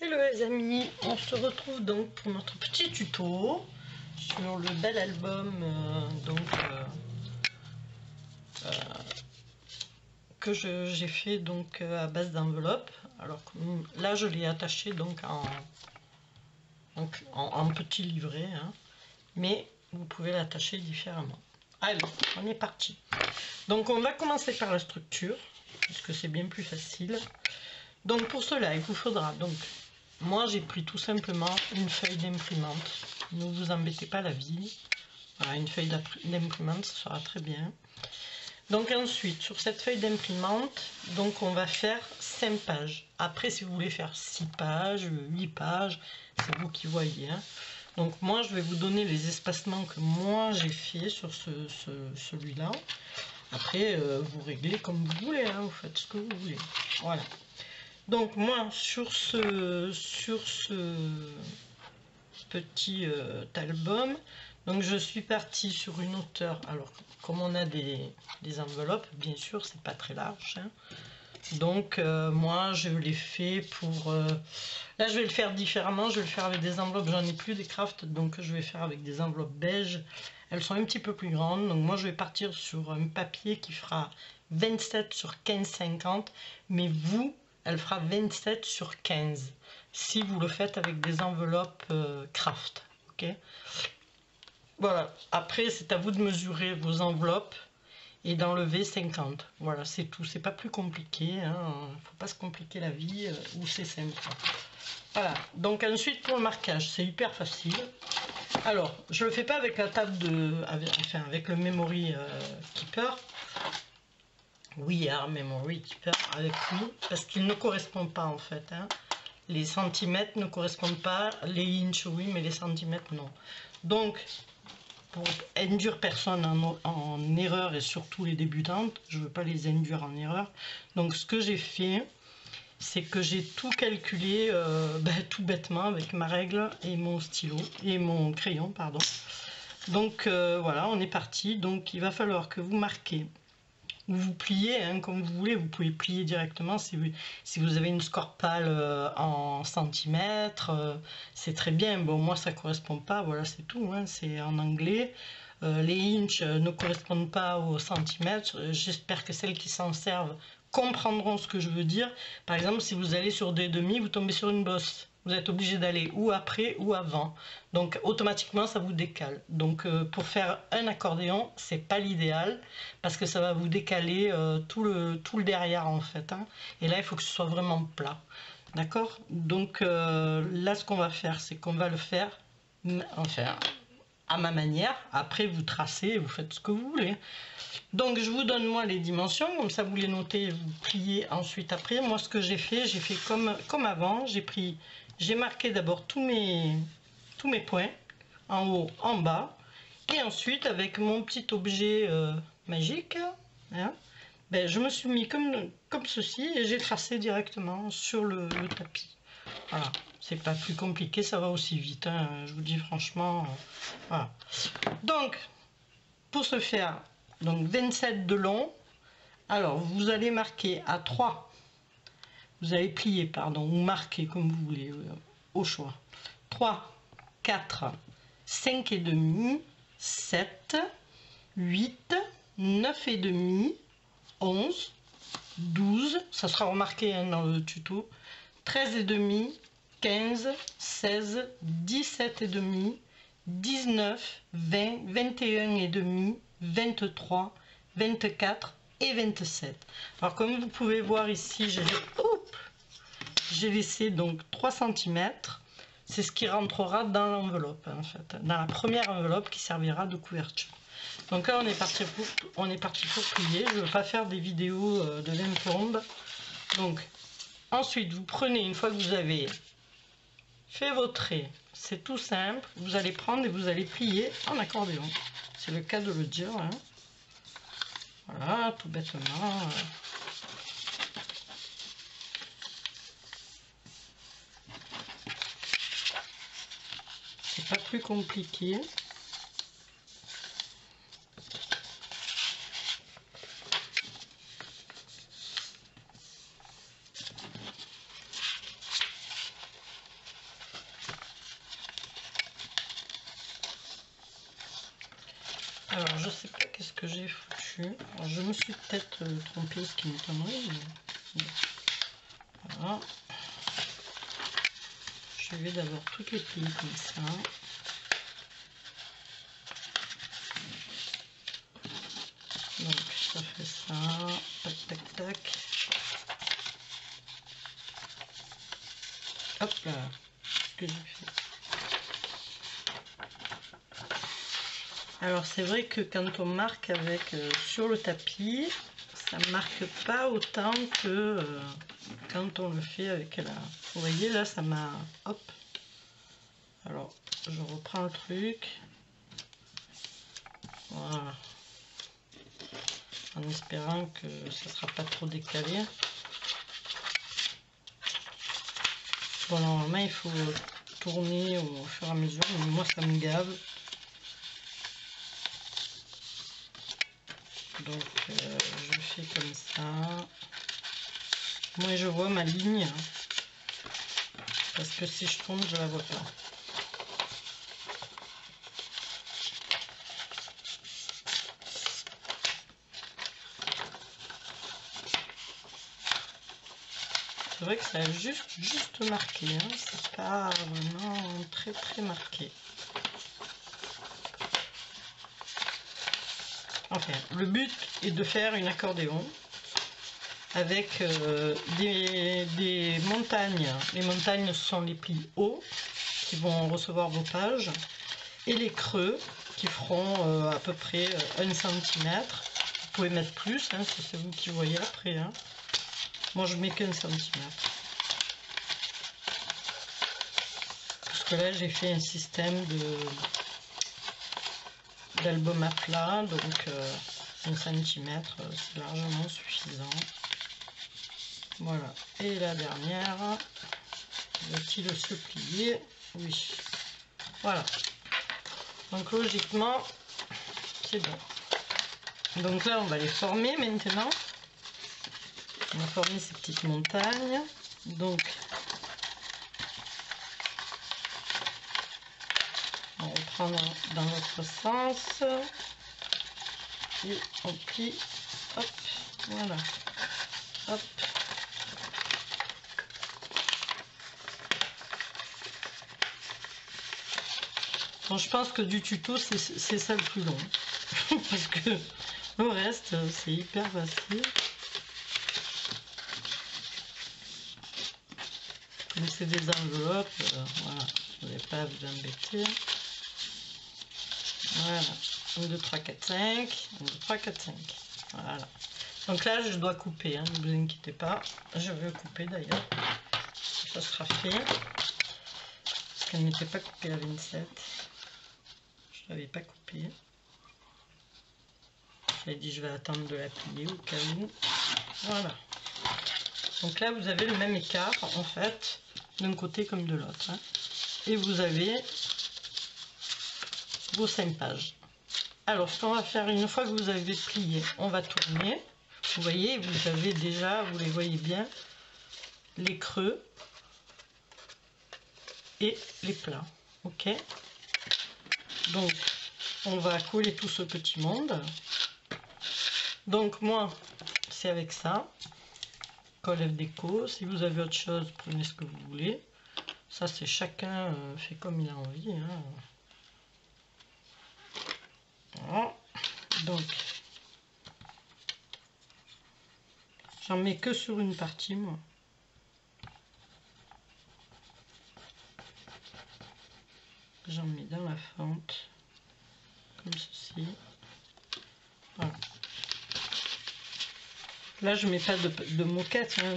Hello les amis, on se retrouve donc pour notre petit tuto sur le bel album que j'ai fait donc à base d'enveloppe. Alors là je l'ai attaché donc en petit livret, hein, mais vous pouvez l'attacher différemment. Allez, on est parti. Donc on va commencer par la structure puisque c'est bien plus facile. Donc pour cela il vous faudra donc, moi j'ai pris tout simplement une feuille d'imprimante, ne vous embêtez pas la vie, voilà, une feuille d'imprimante ça sera très bien. Donc ensuite sur cette feuille d'imprimante, donc on va faire 5 pages, après si vous voulez faire 6 pages, 8 pages, c'est vous qui voyez, hein. Donc moi je vais vous donner les espacements que moi j'ai fait sur celui-là, après vous réglez comme vous voulez, hein, vous faites ce que vous voulez, voilà. Donc moi sur ce petit album, donc je suis partie sur une hauteur, alors comme on a des enveloppes, bien sûr c'est pas très large, hein. Donc moi je l'ai fait pour là je vais le faire différemment, je vais le faire avec des enveloppes, j'en ai plus des crafts, donc je vais faire avec des enveloppes beige, elles sont un petit peu plus grandes, donc moi je vais partir sur un papier qui fera 27 sur 15,50, mais vous elle fera 27 sur 15 si vous le faites avec des enveloppes craft, ok. Voilà, après c'est à vous de mesurer vos enveloppes et d'enlever 50, voilà c'est tout, c'est pas plus compliqué, hein. Faut pas se compliquer la vie, ou c'est simple. Voilà, donc ensuite pour le marquage c'est hyper facile. Alors je le fais pas avec la table avec le memory keeper. We are memory keeper avec lui, parce qu'il ne correspond pas en fait, hein. Les centimètres ne correspondent pas, les inches oui, mais les centimètres non. Donc pour induire personne en erreur, et surtout les débutantes, je ne veux pas les induire en erreur, donc ce que j'ai fait, c'est que j'ai tout calculé tout bêtement avec ma règle et mon stylo et mon crayon, pardon. Donc voilà, on est parti. Donc il va falloir que vous marquez, ou vous pliez, hein, comme vous voulez, vous pouvez plier directement si vous avez une scorpale en centimètres, c'est très bien. Bon, moi ça correspond pas, voilà, c'est tout, hein, c'est en anglais. Les inches ne correspondent pas aux centimètres. J'espère que celles qui s'en servent comprendront ce que je veux dire. Par exemple, si vous allez sur des demi, vous tombez sur une bosse, vous êtes obligé d'aller ou après ou avant, donc automatiquement ça vous décale. Donc pour faire un accordéon, c'est pas l'idéal parce que ça va vous décaler tout le derrière en fait, hein. Et là il faut que ce soit vraiment plat, d'accord. Donc là ce qu'on va faire, c'est qu'on va le faire enfin à ma manière. Après vous tracez, vous faites ce que vous voulez. Donc je vous donne moi les dimensions, comme ça vous les notez, vous pliez ensuite après. Moi ce que j'ai fait comme avant, j'ai marqué d'abord tous mes points, en haut, en bas, et ensuite avec mon petit objet magique, hein, ben, je me suis mis comme ceci et j'ai tracé directement sur le tapis. Voilà, c'est pas plus compliqué, ça va aussi vite, hein, je vous dis franchement. Voilà. Donc pour ce faire, donc 27 de long, alors vous allez marquer à 3, vous allez plier, pardon, ou marquer comme vous voulez, au choix. 3, 4, 5 et demi, 7, 8, 9 et demi, 11, 12, ça sera remarqué hein, dans le tuto, 13 et demi, 15, 16, 17 et demi, 19, 20, 21 et demi, 23, 24 et 27. Alors comme vous pouvez voir ici, j'ai laissé donc 3 cm. C'est ce qui rentrera dans l'enveloppe en fait, dans la première enveloppe qui servira de couverture. Donc là on est parti pour plier. Je ne veux pas faire des vidéos de 20 plombes. Donc ensuite vous prenez, une fois que vous avez fait vos traits, c'est tout simple, vous allez prendre et vous allez plier en accordéon. C'est le cas de le dire, hein. Voilà, tout bêtement. C'est pas plus compliqué. Alors je sais pas qu'est-ce que j'ai foutu. Alors, je me suis peut-être trompée, ce qui m'étonnerait. Mais... Voilà. Je vais d'abord toutes les plier comme ça. Donc ça fait ça. Tac tac tac. Hop là. Ce que j'ai fait. Alors c'est vrai que quand on marque avec sur le tapis, ça ne marque pas autant que quand on le fait avec la... Vous voyez là, ça m'a... Hop. Alors je reprends le truc. Voilà. En espérant que ça ne sera pas trop décalé. Bon, normalement il faut tourner au fur et à mesure, mais moi ça me gave. Donc je fais comme ça. Moi je vois ma ligne. Parce que si je tourne, je la vois pas. C'est vrai que ça a juste marqué. Hein. C'est pas vraiment très marqué. Enfin, le but est de faire une accordéon avec des montagnes. Les montagnes, ce sont les plis hauts qui vont recevoir vos pages et les creux qui feront à peu près 1 cm. Vous pouvez mettre plus, hein, c'est vous qui voyez après. Hein. Moi, je mets qu'1 cm. Parce que là, j'ai fait un système d'album à plat, donc 1 cm, c'est largement suffisant. Voilà. Et la dernière, va-t-il se plier? Oui. Voilà. Donc logiquement, c'est bon. Donc là, on va les former maintenant. On va former ces petites montagnes. Donc, on reprend dans l'autre sens. Et on plie. Hop. Voilà. Hop. Bon, je pense que du tuto, c'est ça le plus long. Parce que le reste, c'est hyper facile. Comme c'est des enveloppes, voilà, vous n'avez pas à vous embêter. Voilà, 1, 2, 3, 4, 5, 1, 2, 3, 4, 5. Voilà. Donc là, je dois couper, hein, ne vous inquiétez pas. Je vais couper d'ailleurs. Ça sera fait. Parce qu'elle n'était pas coupée la 27. Je ne l'avais pas coupée. J'ai dit, je vais attendre de la plier au cas où. Voilà. Donc là, vous avez le même écart, en fait, d'un côté comme de l'autre. Hein. Et vous avez vos 5 pages. Alors, ce qu'on va faire, une fois que vous avez plié, on va tourner. Vous voyez, vous avez déjà, vous les voyez bien, les creux et les plats. Ok? Donc, on va coller tout ce petit monde. Donc, moi, c'est avec ça. Colle déco. Si vous avez autre chose, prenez ce que vous voulez. Ça, c'est chacun fait comme il a envie. Hein. Voilà. Donc, j'en mets que sur une partie, moi. J'en mets dans la fente, comme ceci. Voilà. Là, je mets pas de moquette, hein,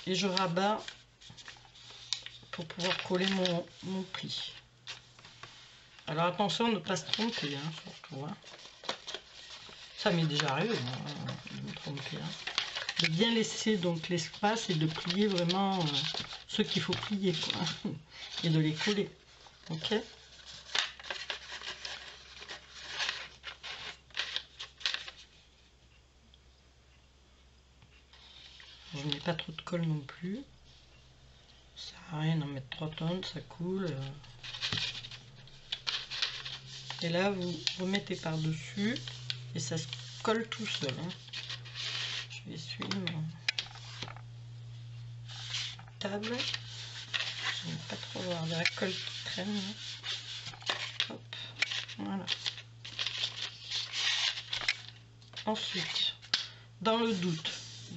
et je rabats pour pouvoir coller mon pli. Alors attention de ne pas se tromper, hein, surtout. Hein. Ça m'est déjà arrivé de me tromper. Hein. De bien laisser donc l'espace et de plier vraiment ce qu'il faut plier, quoi, et de les coller. Ok. Je ne mets pas trop de colle non plus. Ça sert à rien d'en mettre 3 tonnes, ça coule. Et là, vous remettez par-dessus et ça se colle tout seul. Hein. Je vais essuyer mon table. Je n'aime pas trop voir de la colle qui traîne. Hop, voilà. Ensuite, dans le doute,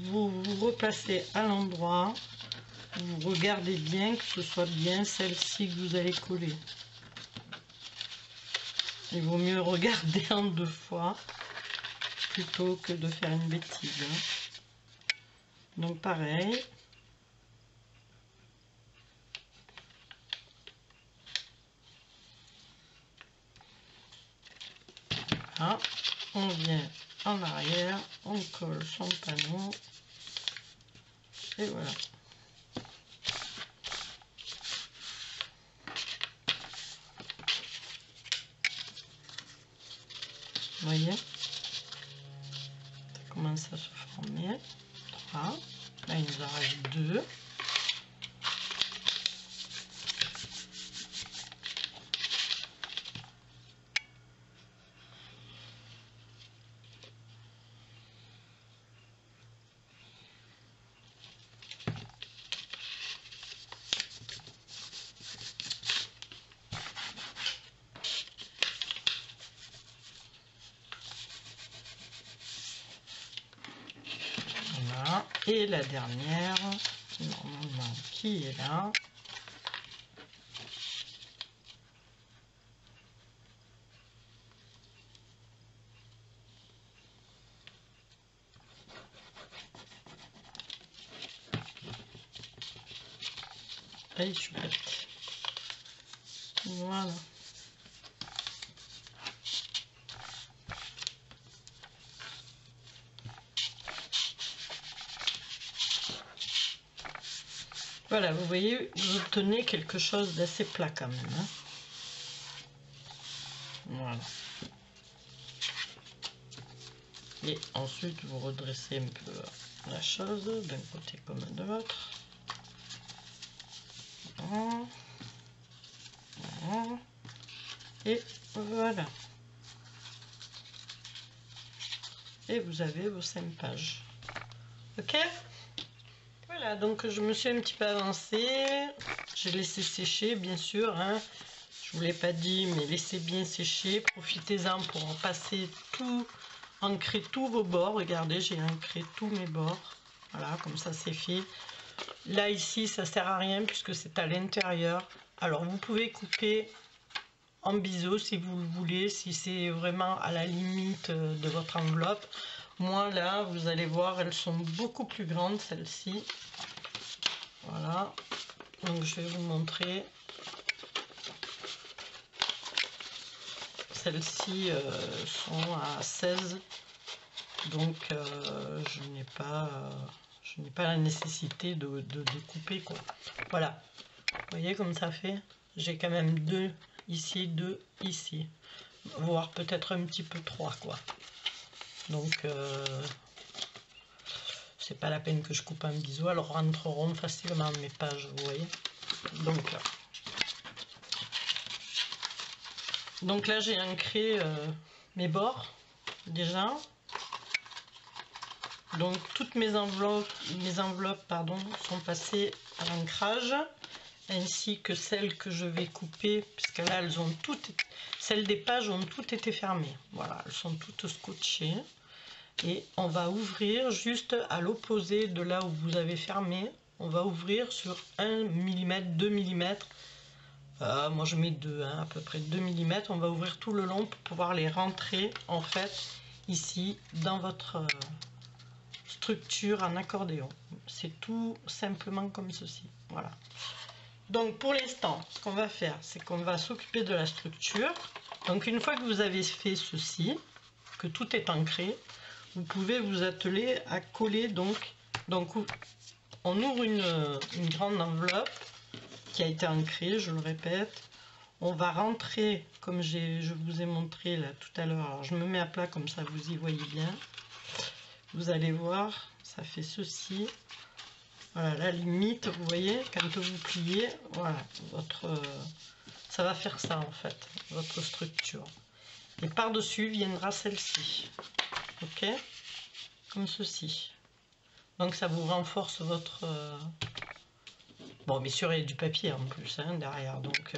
vous vous replacez à l'endroit. Vous regardez bien que ce soit bien celle-ci que vous allez coller. Il vaut mieux regarder en 2 fois plutôt que de faire une bêtise. Donc pareil. Voilà. On vient en arrière, on colle son panneau. Et voilà. Vous voyez, ça commence à se former. 3. Là, il nous en reste 2. Et la dernière, normalement, qui est là. Allez, je suis bête. Voilà. Voilà, vous voyez, vous obtenez quelque chose d'assez plat quand même. Hein. Voilà. Et ensuite, vous redressez un peu la chose d'un côté comme de l'autre. Voilà. Voilà. Et voilà. Et vous avez vos 5 pages. Ok ? Voilà, donc je me suis un petit peu avancée. J'ai laissé sécher, bien sûr. Hein. Je ne vous l'ai pas dit, mais laissez bien sécher. Profitez-en pour passer tout, ancrer tous vos bords. Regardez, j'ai ancré tous mes bords. Voilà, comme ça c'est fait. Là, ici, ça ne sert à rien puisque c'est à l'intérieur. Alors, vous pouvez couper en biseau si vous le voulez, si c'est vraiment à la limite de votre enveloppe. Moi, là, vous allez voir, elles sont beaucoup plus grandes, celles-ci. Voilà. Donc, je vais vous montrer. Celles-ci sont à 16. Donc, je n'ai pas la nécessité de découper, quoi. Voilà. Vous voyez comme ça fait? J'ai quand même 2 ici, 2 ici. Voire peut-être un petit peu 3, quoi. Donc, c'est pas la peine que je coupe un biseau. Elles rentreront facilement mes pages, vous voyez. Donc là, j'ai ancré mes bords, déjà. Donc, toutes mes enveloppes sont passées à l'ancrage, ainsi que celles que je vais couper, puisque là, elles ont toutes, celles des pages ont toutes été fermées. Voilà, elles sont toutes scotchées. Et on va ouvrir juste à l'opposé de là où vous avez fermé. On va ouvrir sur 1 mm, 2 mm. Moi je mets 2, hein, à peu près 2 mm. On va ouvrir tout le long pour pouvoir les rentrer en fait ici dans votre structure en accordéon. C'est tout simplement comme ceci. Voilà. Donc pour l'instant, ce qu'on va faire, c'est qu'on va s'occuper de la structure. Donc une fois que vous avez fait ceci, que tout est ancré, vous pouvez vous atteler à coller. Donc on ouvre une grande enveloppe qui a été ancrée, je le répète. On va rentrer, comme je vous ai montré là tout à l'heure. Alors je me mets à plat comme ça vous y voyez bien. Vous allez voir, ça fait ceci. Voilà, la limite, vous voyez, quand vous pliez, voilà, ça va faire ça en fait, votre structure. Et par-dessus viendra celle-ci. Ok? Comme ceci. Donc ça vous renforce votre... Bon, bien sûr, il y a du papier en plus hein, derrière. Donc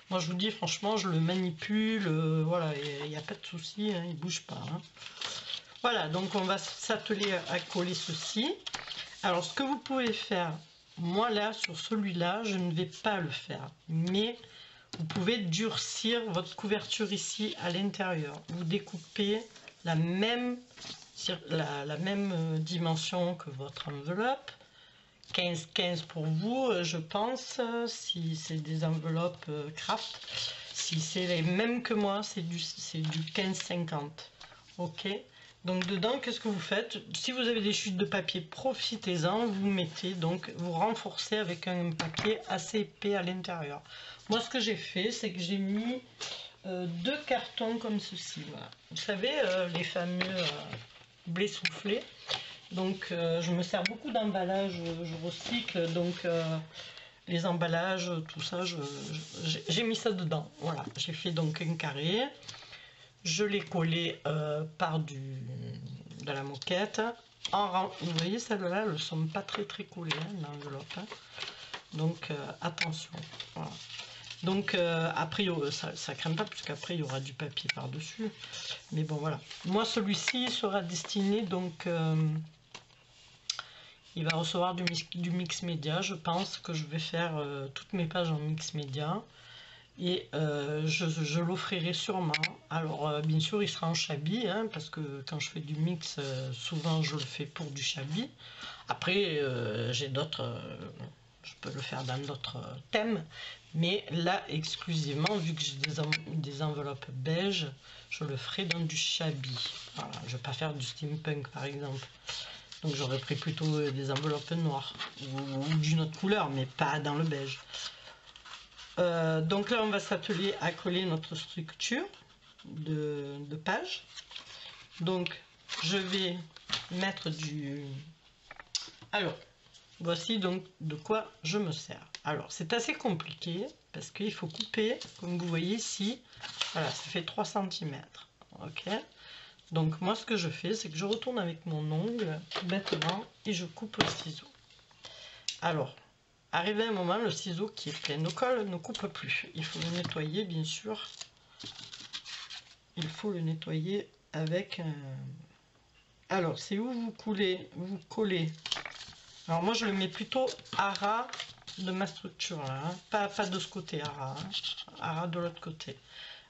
moi je vous dis franchement, je le manipule. Voilà, il n'y a pas de souci, hein, il ne bouge pas. Hein. Voilà, donc on va s'atteler à coller ceci. Alors ce que vous pouvez faire, moi là sur celui-là, je ne vais pas le faire. Mais vous pouvez durcir votre couverture ici à l'intérieur. Vous découpez la même dimension que votre enveloppe. 15-15 pour vous, je pense, si c'est des enveloppes craft. Si c'est les mêmes que moi, c'est du 15-50. Ok. Donc dedans, qu'est-ce que vous faites? Si vous avez des chutes de papier, profitez-en. Vous mettez, donc vous renforcez avec un papier assez épais à l'intérieur. Moi, ce que j'ai fait, c'est que j'ai mis 2 cartons comme ceci. Voilà. Vous savez, les fameux blés soufflés. Donc je me sers beaucoup d'emballages, je recycle, donc les emballages, tout ça, j'ai mis ça dedans. Voilà, j'ai fait donc un carré, je l'ai collé par de la moquette. Vous voyez, celles-là, elles ne sont pas très collées, hein, l'enveloppe. Hein. Donc attention. Voilà. Donc après, ça craint pas, puisqu'après il y aura du papier par-dessus. Mais bon, voilà. Moi, celui-ci sera destiné donc... il va recevoir du mix média. Je pense que je vais faire toutes mes pages en mix média. Et je l'offrirai sûrement. Alors, bien sûr, il sera en chablis, hein, parce que quand je fais du mix, souvent je le fais pour du chablis. Après, j'ai d'autres... je peux le faire dans d'autres thèmes. Mais là, exclusivement, vu que j'ai des enveloppes beige, je le ferai dans du chablis. Voilà, je ne vais pas faire du steampunk, par exemple. Donc j'aurais pris plutôt des enveloppes noires ou d'une autre couleur, mais pas dans le beige. Donc là, on va s'atteler à coller notre structure de page. Donc je vais mettre du... Alors, voici donc de quoi je me sers. Alors, c'est assez compliqué parce qu'il faut couper, comme vous voyez ici. Voilà, ça fait 3 cm. Ok. Donc moi ce que je fais, c'est que je retourne avec mon ongle bêtement et je coupe le ciseau. Alors, arrivé à un moment, le ciseau qui est plein de colle ne coupe plus. Il faut le nettoyer, bien sûr. Il faut le nettoyer avec... Alors, c'est où vous collez. Alors moi je le mets plutôt à ras de ma structure là, hein. Pas de ce côté à ras, hein. À ras de l'autre côté.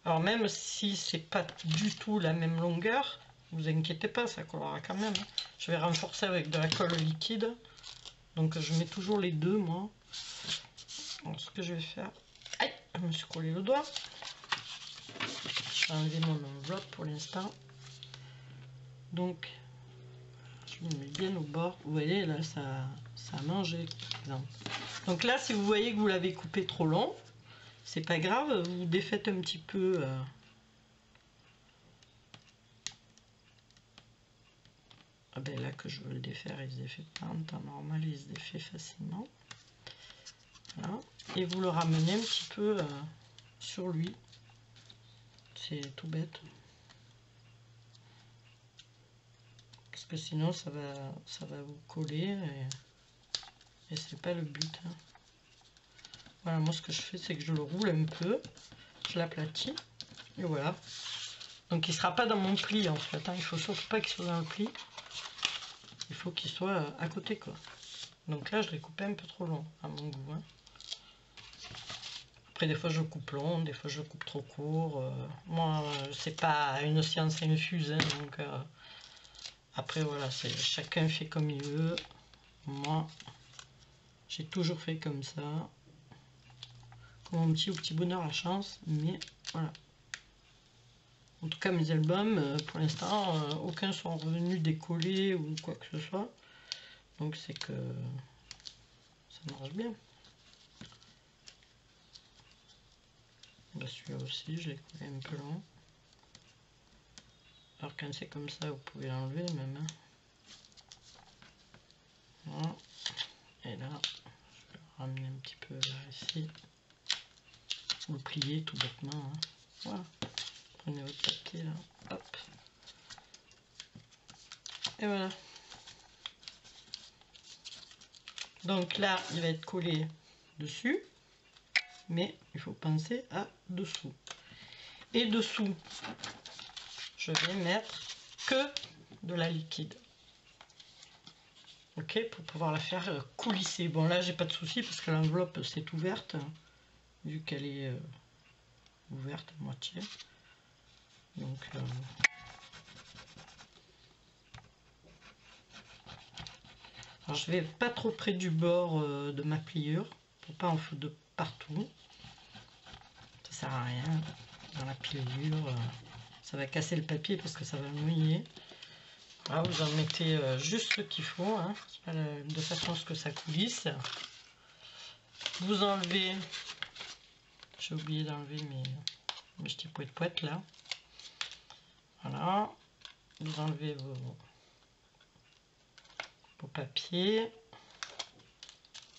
Alors même si c'est pas du tout la même longueur, vous inquiétez pas, ça collera quand même. Je vais renforcer avec de la colle liquide. Donc je mets toujours les deux moi. Alors ce que je vais faire... Aïe, je me suis collé le doigt. Je vais enlever mon enveloppe pour l'instant. Donc je le mets bien au bord. Vous voyez là ça a mangé par exemple. Donc là si vous voyez que vous l'avez coupé trop long, c'est pas grave, vous défaites un petit peu... Ah ben là que je veux le défaire, il se défait pas en temps normal, il se défait facilement. Voilà. Et vous le ramenez un petit peu sur lui. C'est tout bête. Parce que sinon ça va vous coller et c'est pas le but. Hein. Voilà, moi ce que je fais c'est que je le roule un peu, je l'aplatis et voilà. Donc il sera pas dans mon pli en fait, hein. Il faut surtout pas qu'il soit dans le pli. Il faut qu'il soit à côté quoi. Donc là je l'ai coupé un peu trop long à mon goût. Hein. Après des fois je coupe long, des fois je coupe trop court. Moi c'est pas une science infuse, hein, donc après voilà, chacun fait comme il veut. Moi j'ai toujours fait comme ça. Comme mon petit au petit bonheur la chance, mais voilà. En tout cas mes albums, pour l'instant, aucun sont revenus décollés ou quoi que ce soit. Donc c'est que ça marche bien. Bah, celui-là aussi, je l'ai collé un peu long. Alors quand c'est comme ça, vous pouvez l'enlever même. Hein. Voilà. Et là, je vais le ramener un petit peu vers ici. Ou le plier tout bêtement. Hein. Voilà. Prenez votre papier là, hop. Et voilà. Donc là, il va être collé dessus, mais il faut penser à dessous. Et dessous, je vais mettre que de la liquide. Ok, pour pouvoir la faire coulisser. Bon là, j'ai pas de souci parce que l'enveloppe s'est ouverte, vu qu'elle est ouverte à moitié. Donc alors je vais pas trop près du bord de ma pliure pour pas en foutre de partout. Ça sert à rien dans la pliure. Ça va casser le papier parce que ça va mouiller. Là, vous en mettez juste ce qu'il faut, hein, de façon à ce que ça coulisse. Vous enlevez, j'ai oublié d'enlever mes petits poètes là. Voilà, vous enlevez vos papiers.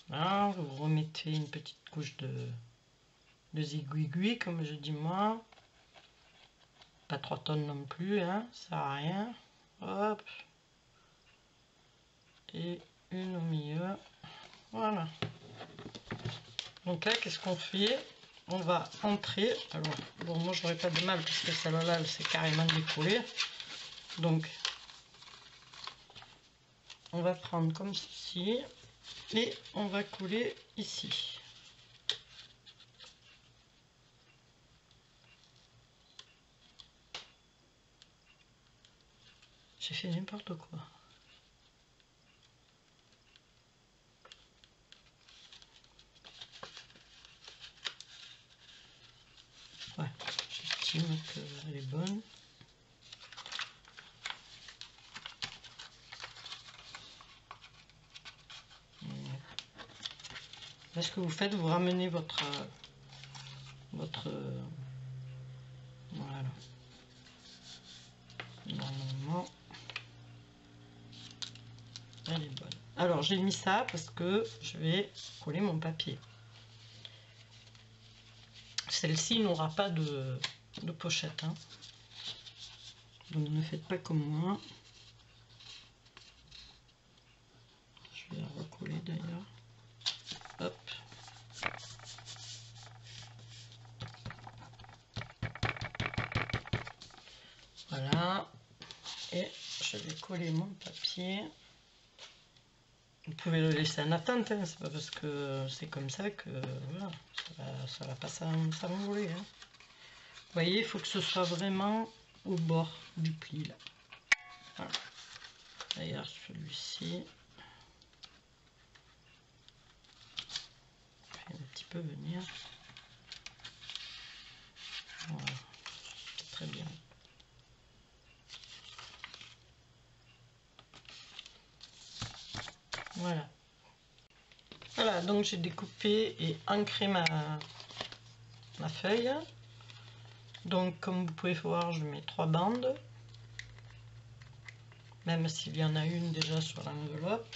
Là, vous remettez une petite couche de zigouigui, comme je dis moi. Pas 3 tonnes non plus, hein, ça sert à rien. Hop. Et une au milieu. Voilà. Donc là, qu'est-ce qu'on fait? On va entrer. Alors, bon, moi, j'aurais pas de mal parce que celle-là, elle s'est carrément décollée. Donc, on va prendre comme ceci et on va coller ici. J'ai fait n'importe quoi. Ouais, j'estime qu'elle est bonne. Là, ce que vous faites, vous ramenez votre voilà. Normalement, elle est bonne. Alors, j'ai mis ça parce que je vais coller mon papier. Celle-ci n'aura pas de pochette, hein. Donc ne faites pas comme moi. Je vais la recoller d'ailleurs. Hop. Voilà. Et je vais coller mon papier. Vous pouvez le laisser en attente, hein. C'est pas parce que c'est comme ça que voilà, ça va pas s'envoler, hein. Vous voyez, il faut que ce soit vraiment au bord du pli là. Voilà. D'ailleurs, celui-ci, je vais un petit peu venir. Voilà, c'est très bien. Voilà. Voilà, donc j'ai découpé et ancré ma feuille. Donc, comme vous pouvez voir, je mets 3 bandes. Même s'il y en a une déjà sur l'enveloppe.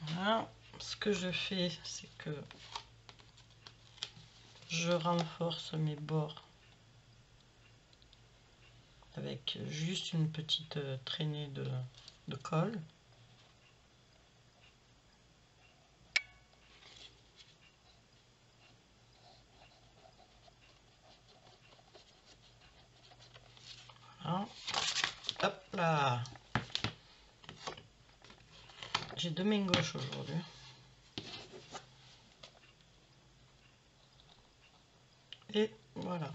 Voilà. Ce que je fais, c'est que je renforce mes bords avec juste une petite traînée de colle. Voilà. Hop là. J'ai 2 mains gauches aujourd'hui. Et voilà.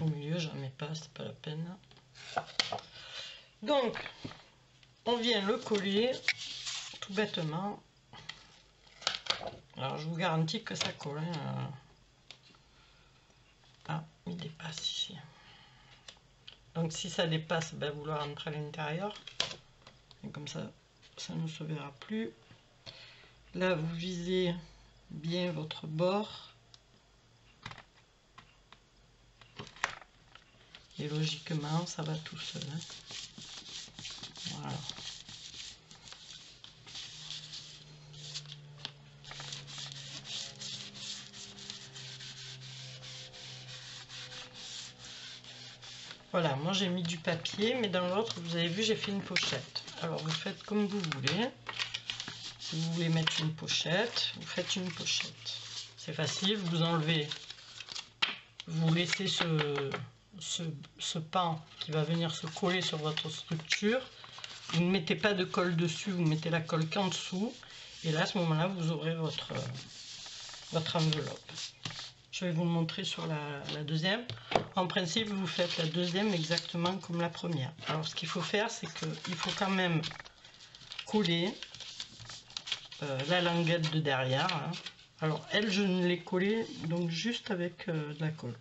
Au milieu, j'en mets pas, c'est pas la peine. Donc, on vient le coller tout bêtement. Alors, je vous garantis que ça colle, hein. Ah, il dépasse ici. Donc, si ça dépasse, ben, vous le rentrez à l'intérieur. Et comme ça, ça ne se verra plus. Là, vous visez bien votre bord. Et logiquement, ça va tout seul. Hein. Voilà. Voilà, moi j'ai mis du papier, mais dans l'autre, vous avez vu, j'ai fait une pochette. Alors vous faites comme vous voulez. Si vous voulez mettre une pochette, vous faites une pochette. C'est facile, vous enlevez, vous laissez ce pan qui va venir se coller sur votre structure. Vous ne mettez pas de colle dessus, vous mettez la colle qu'en dessous. Et là, à ce moment-là, vous aurez votre enveloppe. Je vais vous le montrer sur la deuxième. En principe, vous faites la deuxième exactement comme la première. Alors, ce qu'il faut faire, c'est qu'il faut quand même coller la languette de derrière. Hein. Alors, elle, je ne l'ai collée donc juste avec de la colle.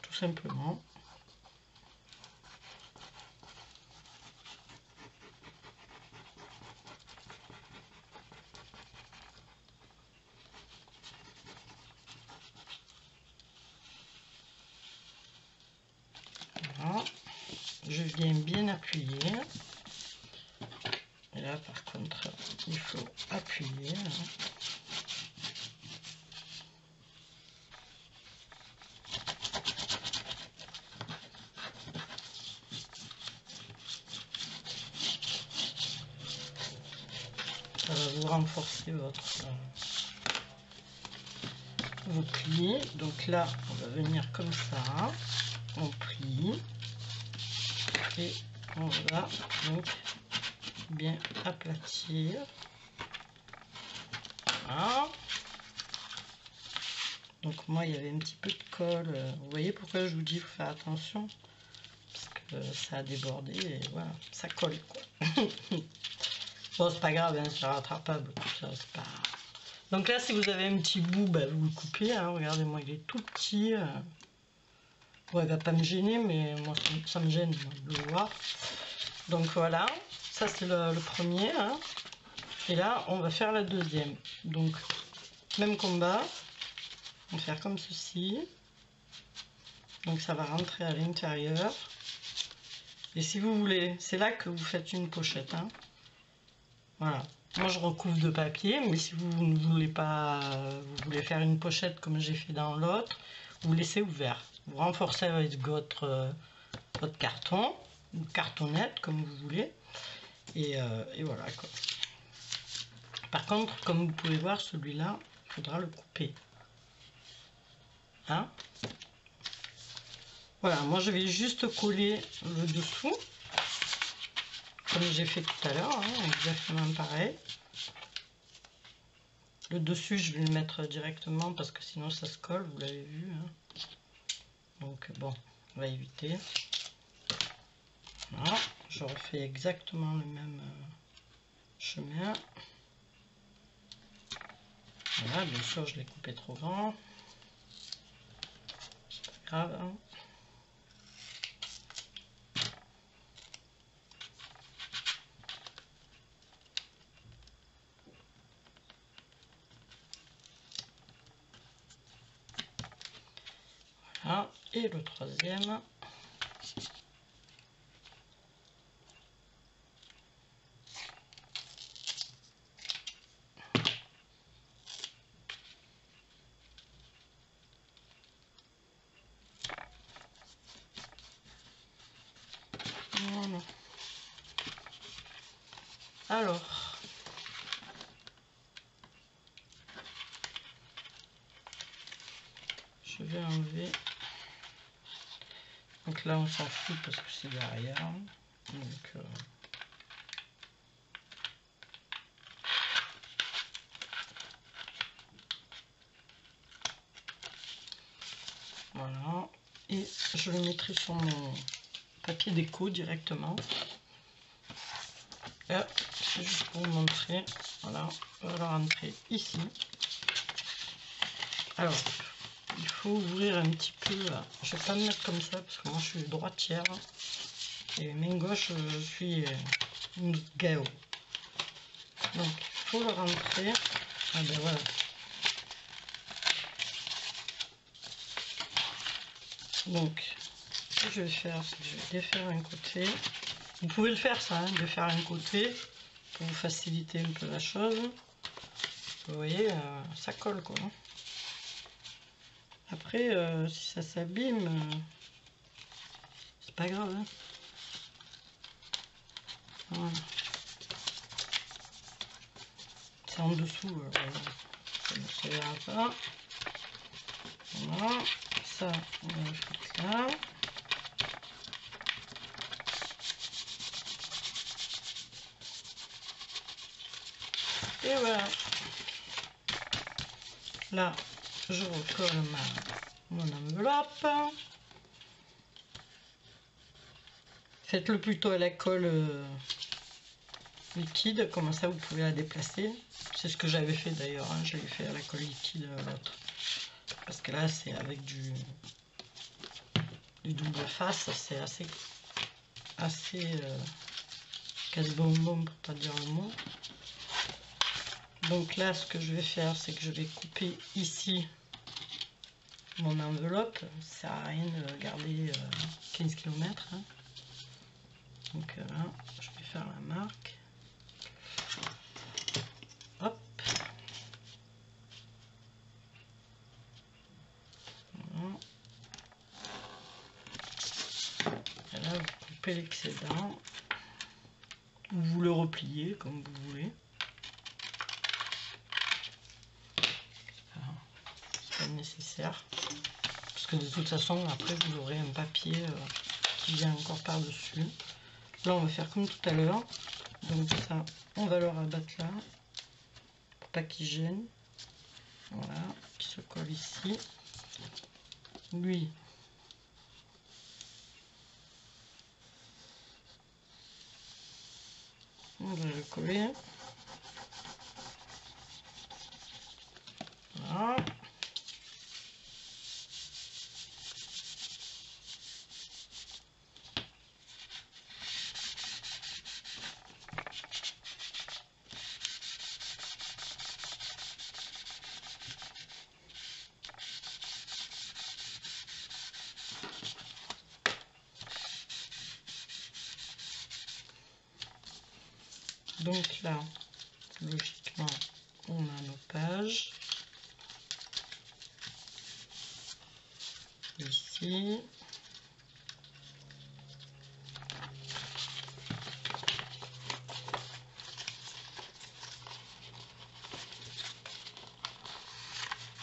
Tout simplement. Voilà. Je viens bien appuyer. Et là, par contre, il faut appuyer. Hein. Ça va vous renforcer vos plis. Donc là, on va venir comme ça. On plie. Et on va donc bien aplatir. Voilà. Donc moi, il y avait un petit peu de colle. Vous voyez pourquoi je vous dis, il faut faire attention. Parce que ça a débordé et voilà, ça colle quoi. Bon, c'est pas grave, hein, c'est rattrapable tout ça, c'est pas... Donc là, si vous avez un petit bout, bah, vous le coupez. Hein, regardez, moi, il est tout petit. Ouais, il va pas me gêner, mais moi, ça me gêne de le voir. Donc voilà, ça c'est le premier. Hein. Et là, on va faire la deuxième. Donc, même combat. On va faire comme ceci. Donc ça va rentrer à l'intérieur. Et si vous voulez, c'est là que vous faites une pochette. Hein. Voilà. Moi je recouvre de papier, mais si vous ne voulez pas, vous voulez faire une pochette comme j'ai fait dans l'autre, vous laissez ouvert. Vous renforcez avec votre carton, ou cartonnette comme vous voulez. Et voilà quoi. Par contre, comme vous pouvez voir, celui-là, il faudra le couper. Hein? Voilà, moi je vais juste coller le dessous, comme j'ai fait tout à l'heure, hein, exactement pareil. Le dessus, je vais le mettre directement parce que sinon ça se colle, vous l'avez vu. Hein. Donc bon, on va éviter. Voilà, je refais exactement le même chemin. Voilà, bien sûr, je l'ai coupé trop grand. C'est pas grave. Hein. Voilà, et le troisième. Voilà. Alors, je vais enlever. Donc là, on s'en fout parce que c'est derrière. Donc, voilà. Et je le mettrai sur mon papier déco directement. C'est juste pour vous montrer. Voilà, on va le rentrer ici. Alors, il faut ouvrir un petit peu. Je ne vais pas me mettre comme ça parce que moi je suis droitière. Et main gauche, je suis une gao. Donc, il faut le rentrer. Ah ben voilà. Donc, ce que je vais faire, c'est que je vais défaire un côté. Vous pouvez le faire ça, hein, défaire un côté pour vous faciliter un peu la chose. Vous voyez, ça colle quoi. Après, si ça s'abîme, c'est pas grave. Hein. Voilà. C'est en dessous, ça ne servira pas. Voilà, ça, on va le foutre là. Et voilà. Là, je recolle mon enveloppe. Faites-le plutôt à la colle liquide, comme ça vous pouvez la déplacer. C'est ce que j'avais fait d'ailleurs, hein. Je l'ai fait à la colle liquide l'autre. Parce que là, c'est avec du double face, c'est assez casse-bonbon pour pas dire le mot. Donc là, ce que je vais faire, c'est que je vais couper ici mon enveloppe. Ça sert à rien de garder 15 km. Hein. Donc là, je vais faire la marque. Hop. Voilà. Et là, vous coupez l'excédent. Vous le repliez comme vous voulez. C'est pas nécessaire. Parce que de toute façon, après, vous aurez un papier qui vient encore par-dessus. Là, on va faire comme tout à l'heure. Donc ça, on va le rabattre là. Pour pas qu'il gêne. Voilà, qui se colle ici. Lui, on va le coller. Voilà. Donc là, logiquement, on a nos pages. Ici.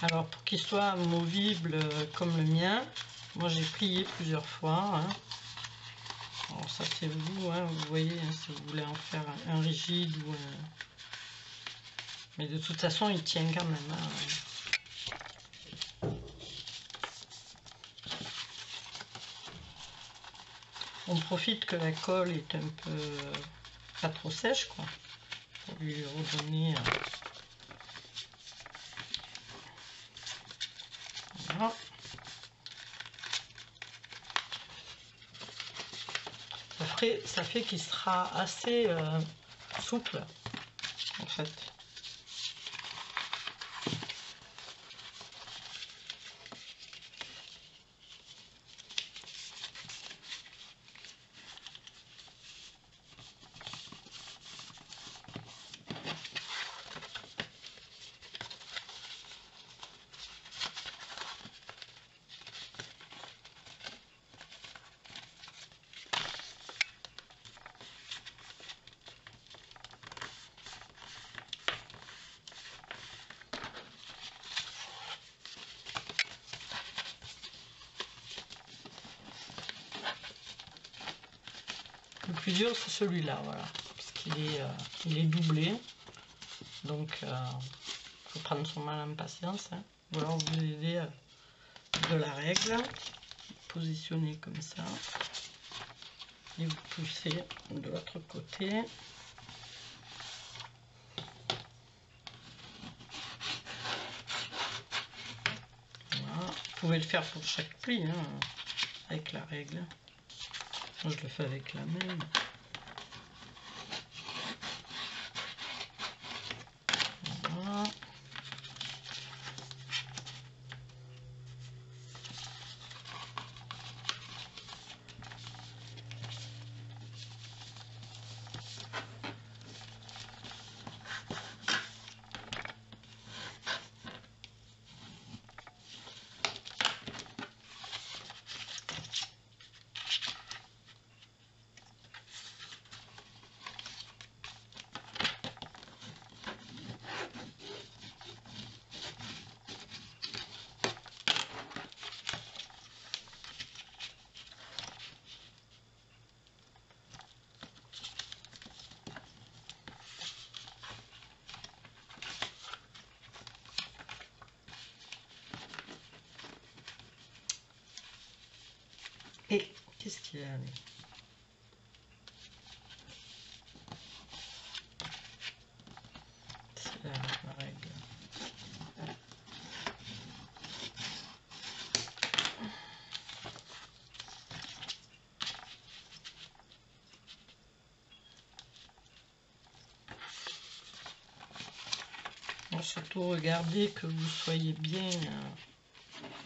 Alors pour qu'il soit amovible comme le mien, moi j'ai plié plusieurs fois. Hein. Alors ça c'est vous, hein, vous voyez, hein, si vous voulez en faire un rigide ou un... Mais de toute façon il tient quand même. Hein. On profite que la colle est un peu pas trop sèche quoi, pour lui redonner... Voilà. Ça fait qu'il sera assez souple en fait. Le plus dur c'est celui-là, voilà, parce qu'il est doublé, donc il faut prendre son mal en patience, hein. Ou alors vous aidez de la règle, positionnez comme ça, et vous poussez de l'autre côté. Voilà. Vous pouvez le faire pour chaque pli, hein, avec la règle. Moi, je le fais avec la même. Voilà. Et qu'est-ce qu'il a lui? C'est la règle. Bon, surtout regardez que vous soyez bien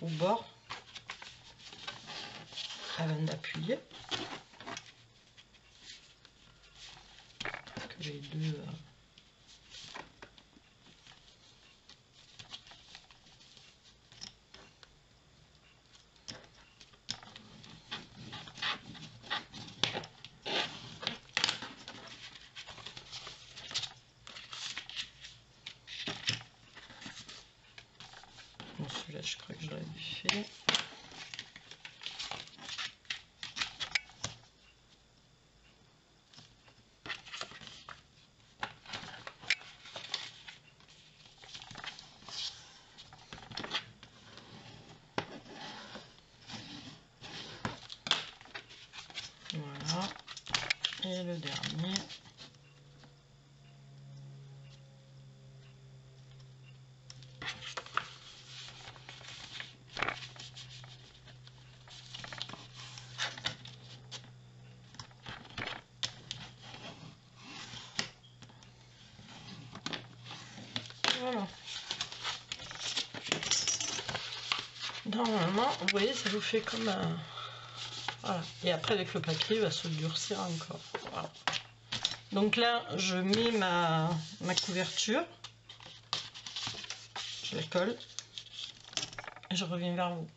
au bord avant d'appuyer. Que les deux bon, celui-là je crois que je l'avais fait. Voilà, et le dernier. Voilà. Normalement, vous voyez, ça vous fait comme un... Voilà. Et après, avec le papier, il va se durcir encore. Voilà. Donc là, je mets ma couverture. Je la colle. Et je reviens vers vous.